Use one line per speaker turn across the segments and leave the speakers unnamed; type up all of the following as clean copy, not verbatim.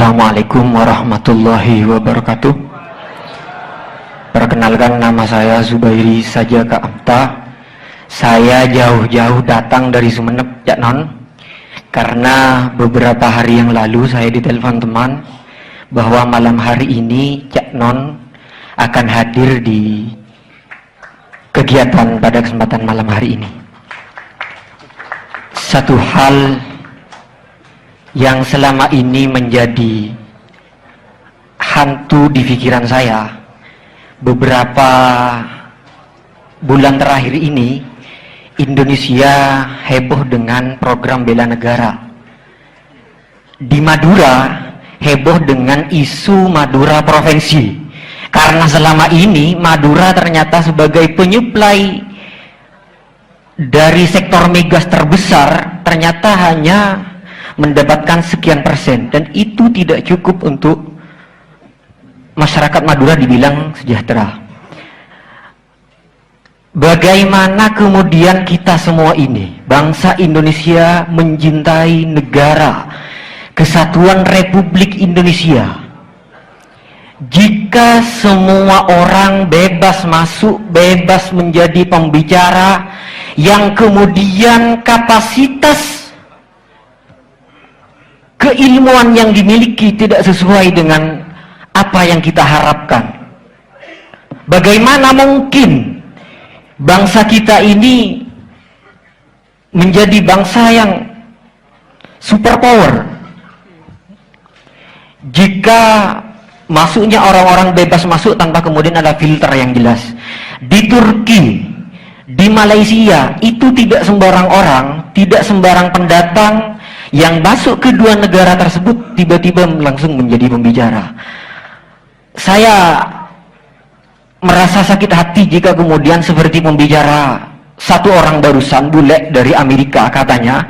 Assalamualaikum warahmatullahi wabarakatuh. Perkenalkan, nama saya Zubairi Sajaka Amta. Saya jauh-jauh datang dari Sumeneb, Cak Non, karena beberapa hari yang lalu saya ditelepon teman bahwa malam hari ini Cak Non akan hadir di kegiatan pada kesempatan malam hari ini. Satu hal yang selama ini menjadi hantu di pikiran saya beberapa bulan terakhir ini, Indonesia heboh dengan program bela negara. Di Madura heboh dengan isu Madura provinsi, karena selama ini Madura ternyata sebagai penyuplai dari sektor migas terbesar ternyata hanya mendapatkan sekian persen, dan itu tidak cukup untuk masyarakat Madura dibilang sejahtera. Bagaimana kemudian kita semua ini, bangsa Indonesia, mencintai negara kesatuan Republik Indonesia, jika semua orang bebas masuk, bebas menjadi pembicara, yang kemudian kapasitas keilmuan yang dimiliki tidak sesuai dengan apa yang kita harapkan, bagaimana mungkin bangsa kita ini menjadi bangsa yang superpower jika masuknya orang-orang bebas masuk tanpa kemudian ada filter yang jelas? Di Turki, di Malaysia, itu tidak sembarang orang, tidak sembarang pendatang yang masuk ke dua negara tersebut tiba-tiba langsung menjadi pembicara. Saya merasa sakit hati jika kemudian seperti pembicara satu orang barusan, bule dari Amerika katanya,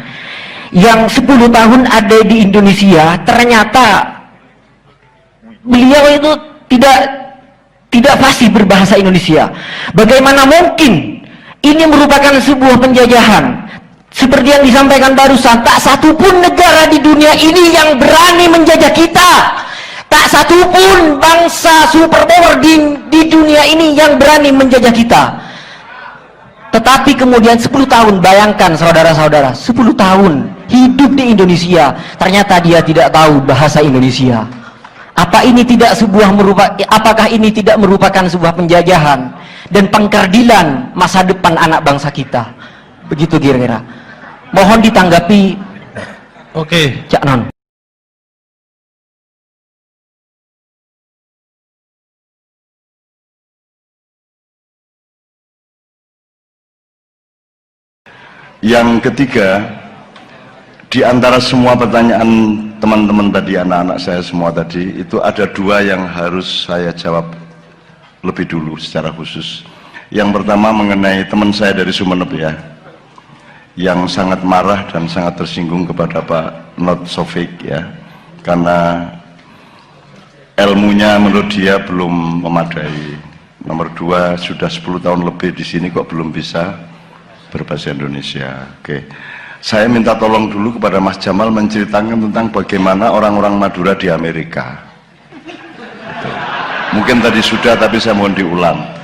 yang 10 tahun ada di Indonesia, ternyata beliau itu tidak fasih berbahasa Indonesia. Bagaimana mungkin ini merupakan sebuah penjajahan? Seperti yang disampaikan barusan, tak satupun negara di dunia ini yang berani menjajah kita, tak satupun bangsa superpower di dunia ini yang berani menjajah kita. Tetapi kemudian 10 tahun, bayangkan saudara-saudara, 10 tahun hidup di Indonesia, ternyata dia tidak tahu bahasa Indonesia. Apakah ini tidak merupakan sebuah penjajahan dan pengkerdilan masa depan anak bangsa kita? Begitu kira-kira. Mohon ditanggapi.
Oke,
Cak Non.
Yang ketiga, di antara semua pertanyaan teman-teman tadi, anak-anak saya semua tadi, itu ada dua yang harus saya jawab lebih dulu secara khusus. Yang pertama mengenai teman saya dari Sumeneb ya, yang sangat marah dan sangat tersinggung kepada Pak Not Sofik ya, karena ilmunya menurut dia belum memadai. Nomor dua, sudah 10 tahun lebih di sini kok belum bisa berbahasa Indonesia. Oke, saya minta tolong dulu kepada Mas Jamal menceritakan tentang bagaimana orang-orang Madura di Amerika. Gitu. Mungkin tadi sudah, tapi saya mohon diulang.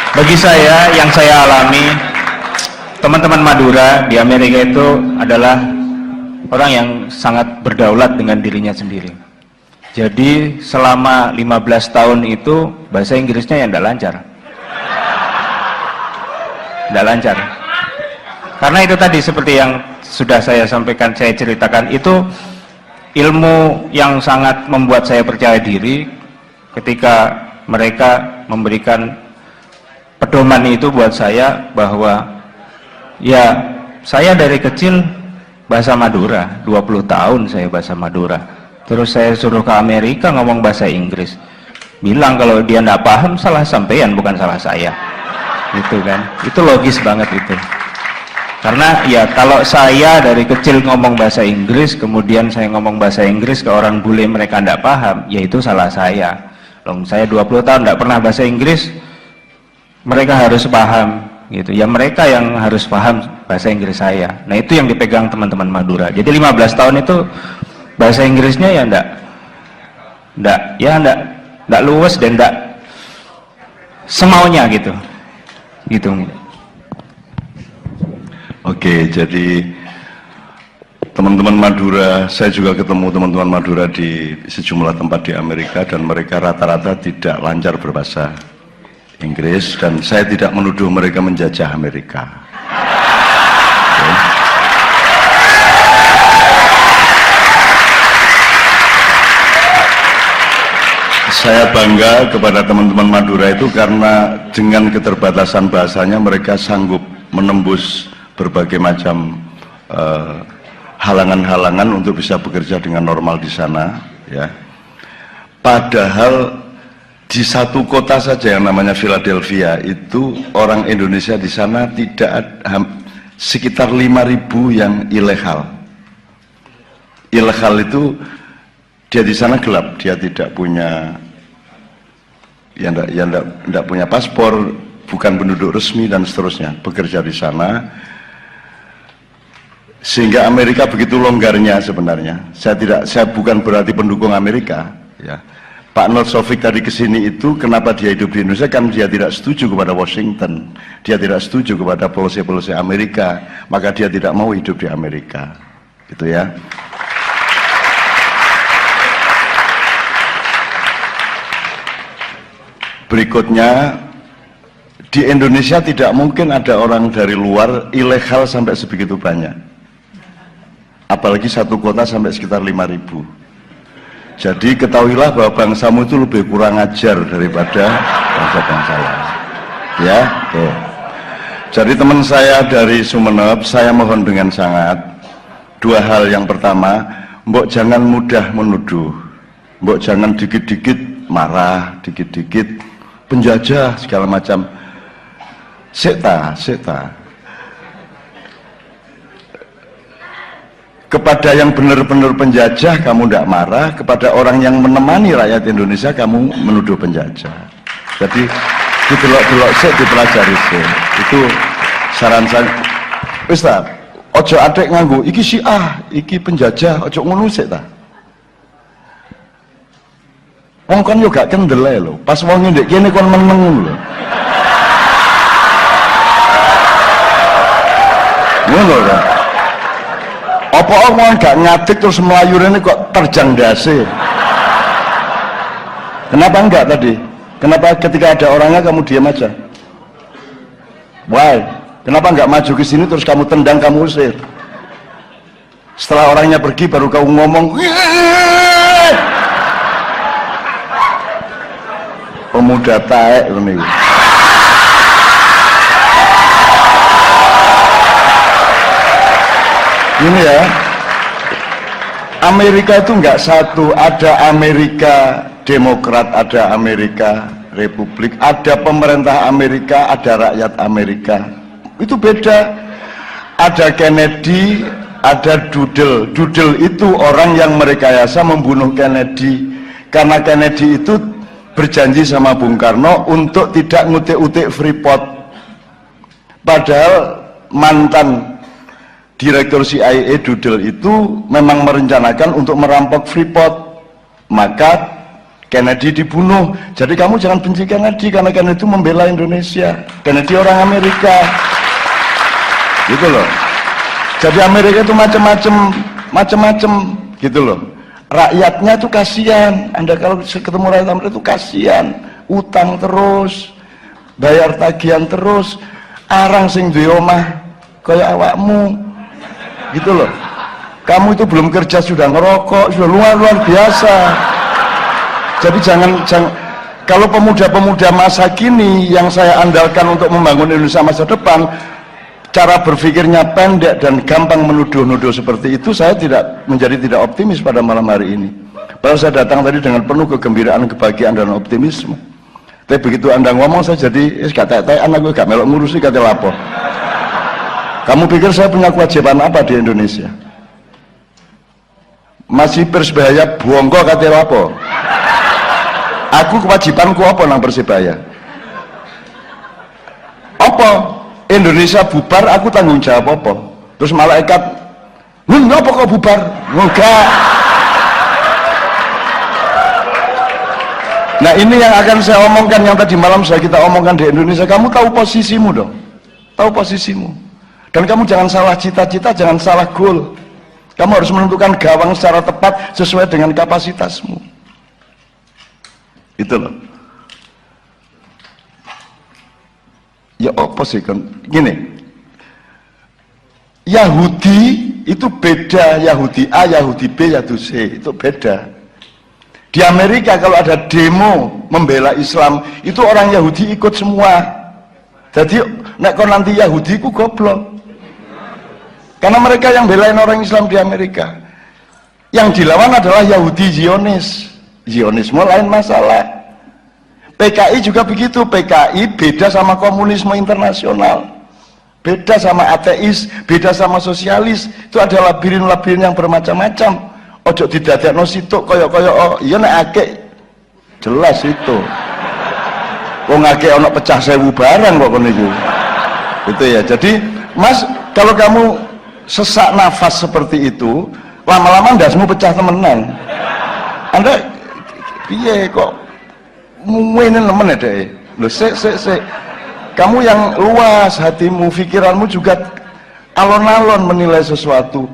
Bagi saya, yang saya alami, teman-teman Madura di Amerika itu adalah orang yang sangat berdaulat dengan dirinya sendiri. Jadi selama 15 tahun itu bahasa Inggrisnya yang tidak lancar. Tidak lancar. Karena itu tadi seperti yang sudah saya sampaikan, saya ceritakan, itu ilmu yang sangat membuat saya percaya diri ketika mereka memberikan pedoman itu buat saya, bahwa ya saya dari kecil bahasa Madura, 20 tahun saya bahasa Madura, terus saya suruh ke Amerika ngomong bahasa Inggris, bilang kalau dia nggak paham salah sampean bukan salah saya, gitu kan. Itu logis banget itu, karena ya kalau saya dari kecil ngomong bahasa Inggris, kemudian saya ngomong bahasa Inggris ke orang bule, mereka nggak paham, ya itu salah saya. Loh, saya 20 tahun nggak pernah bahasa Inggris, mereka harus paham. gitu ya, mereka yang harus paham bahasa Inggris saya. Nah itu yang dipegang teman-teman Madura. Jadi 15 tahun itu bahasa Inggrisnya ya enggak luwes dan enggak semaunya gitu.
Oke, jadi teman-teman Madura, saya juga ketemu teman-teman Madura di sejumlah tempat di Amerika dan mereka rata-rata tidak lancar berbahasa Inggris dan saya tidak menuduh mereka menjajah Amerika. Oke. Saya bangga kepada teman-teman Madura itu karena dengan keterbatasan bahasanya mereka sanggup menembus berbagai macam halangan-halangan untuk bisa bekerja dengan normal di sana, ya. Padahal di satu kota saja yang namanya Philadelphia itu orang Indonesia di sana tidak ada, sekitar 5.000 yang ilegal. Ilegal itu dia di sana gelap, dia tidak punya tidak punya paspor, bukan penduduk resmi dan seterusnya, bekerja di sana. Sehingga Amerika begitu longgarnya sebenarnya. Saya bukan berarti pendukung Amerika, ya. Pak Nur Sofik tadi kesini itu kenapa dia hidup di Indonesia, kan dia tidak setuju kepada Washington, dia tidak setuju kepada polisi-polisi Amerika, maka dia tidak mau hidup di Amerika, gitu ya. Berikutnya, di Indonesia tidak mungkin ada orang dari luar ilegal sampai sebegitu banyak, apalagi satu kota sampai sekitar 5.000. Jadi ketahuilah bahwa bangsamu itu lebih kurang ajar daripada bangsa-bangsa lain, ya. Oke. Jadi teman saya dari Sumeneb, saya mohon dengan sangat dua hal. Yang pertama, mbok jangan mudah menuduh, mbok jangan dikit-dikit marah, dikit-dikit penjajah segala macam. Seta. Kepada yang benar-benar penjajah kamu tidak marah, kepada orang yang menemani rakyat Indonesia kamu menuduh penjajah. Jadi didelok-delok sik, dipelajari sik. Itu saran saya. Wis ta, ojo adek nganggo iki Syiah, iki penjajah, ojo ngono sik ta. Wong kon yo gak kendel ae lho. Pas wong ndek kene kon meneng lho. Ngono ta. Apa orang gak ngatik terus Melayu ini kok terjang dasi? Kenapa enggak tadi? Kenapa ketika ada orangnya kamu diam aja? Why? Kenapa enggak maju ke sini terus kamu tendang, kamu usir? Setelah orangnya pergi baru kamu ngomong, pemuda taek ini. Ini ya, Amerika itu enggak satu, ada Amerika Demokrat, ada Amerika Republik, ada pemerintah Amerika, ada rakyat Amerika. Itu beda. Ada Kennedy, ada Doodle. Doodle itu orang yang merekayasa membunuh Kennedy, karena Kennedy itu berjanji sama Bung Karno untuk tidak ngutik-utik Freeport. Padahal mantan Direktur CIA Doodle itu memang merencanakan untuk merampok Freeport, maka Kennedy dibunuh. Jadi kamu jangan benci Kennedy, karena Kennedy itu membela Indonesia. Kennedy orang Amerika, gitu loh. Jadi Amerika itu macam-macam, gitu loh. Rakyatnya itu kasihan. Anda kalau ketemu rakyat Amerika itu kasihan, utang terus, bayar tagihan terus, arang sing duwe omah kaya awakmu. Gitu loh, kamu itu belum kerja sudah ngerokok, sudah luar biasa. Jadi jangan kalau pemuda-pemuda masa kini yang saya andalkan untuk membangun Indonesia masa depan, cara berpikirnya pendek dan gampang menuduh-nuduh seperti itu, saya menjadi tidak optimis pada malam hari ini. Padahal saya datang tadi dengan penuh kegembiraan, kebahagiaan dan optimisme. Tapi begitu Anda ngomong saya jadi kata-kata anak gue gak melok ngurusi kata lapo. Kamu pikir saya punya kewajiban apa di Indonesia? Masih Persebaya bongko kata apa? Aku kewajibanku apa nang Persebaya? Apa? Indonesia bubar, aku tanggung jawab apa? Terus malaikat, ngapa kok bubar? Enggak. Nah ini yang akan saya omongkan, yang tadi malam sudah kita omongkan di Indonesia. Kamu tahu posisimu dong, tahu posisimu. Dan kamu jangan salah cita-cita, jangan salah goal. Kamu harus menentukan gawang secara tepat sesuai dengan kapasitasmu. Itu loh. Ya apa sih kan? Gini, Yahudi itu beda, Yahudi A, Yahudi B, Yahudi C, itu beda. Di Amerika kalau ada demo membela Islam, itu orang Yahudi ikut semua. Jadi nek kon nanti Yahudi ku goblok. Karena mereka yang belain orang Islam di Amerika. Yang dilawan adalah Yahudi Zionis. Zionisme lain masalah. PKI juga begitu, PKI beda sama komunisme internasional, beda sama ateis, beda sama sosialis. Itu ada labirin-labirin yang bermacam-macam. Ojo didadekno situk koyo-koyo, oh iya nek akeh jelas itu. Wong akeh ana pecah 1000 barang kok kono iku. Itu ya. Jadi, Mas, kalau kamu sesak nafas seperti itu, lama-lama ndasmu pecah temenan. Anda piye kok mungkin nemen deh. Loh, sik. Kamu yang luas hatimu, pikiranmu juga alon-alon menilai sesuatu.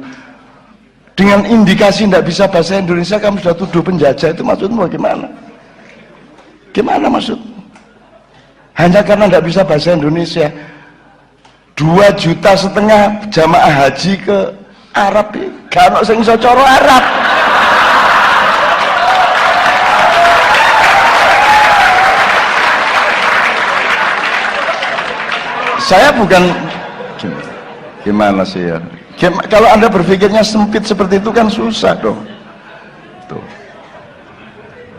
Dengan indikasi tidak bisa bahasa Indonesia, kamu sudah tuduh penjajah. Itu maksudmu bagaimana? Gimana maksudmu? Hanya karena tidak bisa bahasa Indonesia. 2,5 juta jamaah haji ke Arab, gak ono sing iso cara Arab. Saya bukan gimana sih ya, kalau Anda berpikirnya sempit seperti itu kan susah dong. Tuh.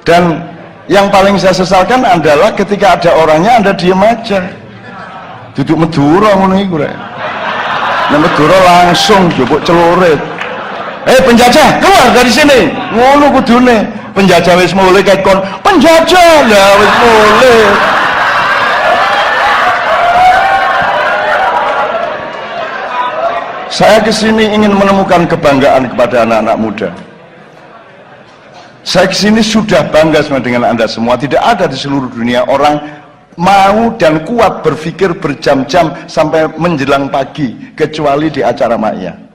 Dan yang paling saya sesalkan adalah ketika ada orangnya Anda diem aja, duduk Madura ngono iku rek. Nek Madura langsung jupuk celurit. Penjajah keluar dari sini, ngono kudune. Penjajah wis mulai kayak kon, penjajah lah wis mulai. Saya kesini ingin menemukan kebanggaan kepada anak-anak muda. Saya kesini sudah bangga dengan Anda semua. Tidak ada di seluruh dunia orang mau dan kuat berpikir berjam-jam sampai menjelang pagi, kecuali di acara Ma'iyah.